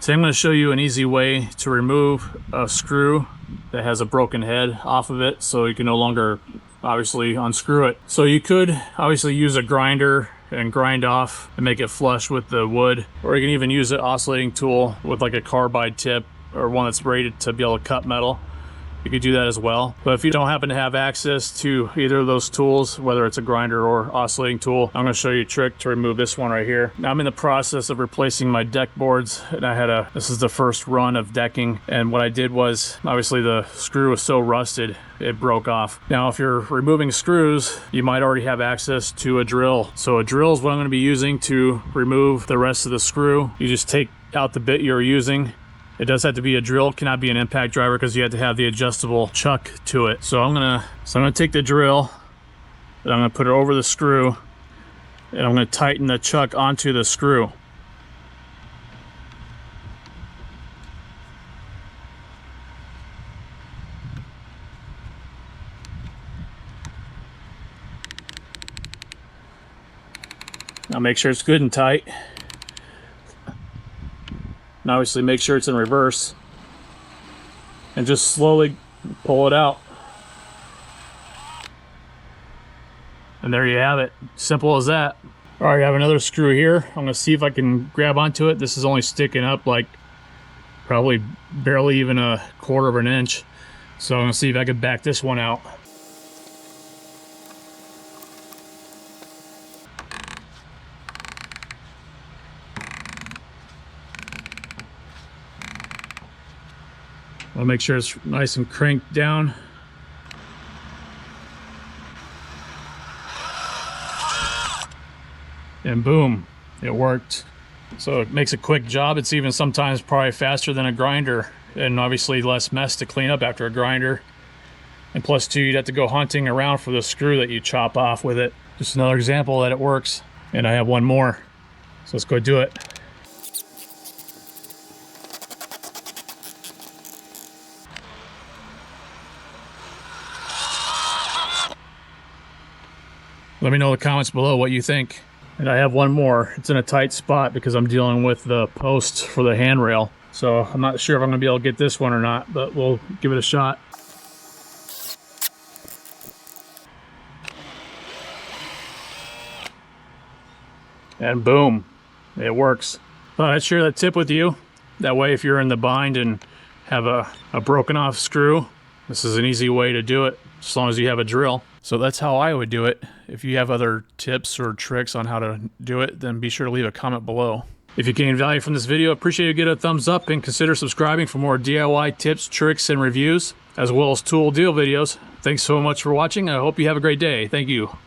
So I'm going to show you an easy way to remove a screw that has a broken head off of it, so you can no longer obviously unscrew it. So you could obviously use a grinder and grind off and make it flush with the wood, or you can even use an oscillating tool with like a carbide tip or one that's rated to be able to cut metal. You could do that as well. But if you don't happen to have access to either of those tools, whether it's a grinder or oscillating tool, I'm going to show you a trick to remove this one right here. Now I'm in the process of replacing my deck boards, and this is the first run of decking, and what I did was, obviously the screw was so rusted it broke off. Now if you're removing screws, you might already have access to a drill. So a drill is what I'm going to be using to remove the rest of the screw. You just take out the bit you're using. It does have to be a drill, cannot be an impact driver, because you have to have the adjustable chuck to it. So I'm gonna take the drill and I'm gonna put it over the screw, and I'm gonna tighten the chuck onto the screw. Now make sure it's good and tight. And obviously make sure it's in reverse, and just slowly pull it out. And there you have it. Simple as that. All right, I have another screw here. I'm gonna see if I can grab onto it. This is only sticking up like probably barely even a quarter of an inch. So I'm gonna see if I can back this one out. I'll make sure it's nice and cranked down. And boom, it worked. So it makes a quick job. It's even sometimes probably faster than a grinder, and obviously less mess to clean up after a grinder. And plus two, you'd have to go hunting around for the screw that you chop off with it. Just another example that it works. And I have one more. So let's go do it. Let me know in the comments below what you think. And I have one more. It's in a tight spot because I'm dealing with the posts for the handrail. So I'm not sure if I'm gonna be able to get this one or not, but we'll give it a shot. And boom, it works. Thought I'd share that tip with you. That way, if you're in the bind and have a broken off screw, this is an easy way to do it, as long as you have a drill. So that's how I would do it. If you have other tips or tricks on how to do it, then be sure to leave a comment below. If you gained value from this video, appreciate you get a thumbs up and consider subscribing for more DIY tips, tricks, and reviews, as well as tool deal videos. Thanks so much for watching. I hope you have a great day. Thank you.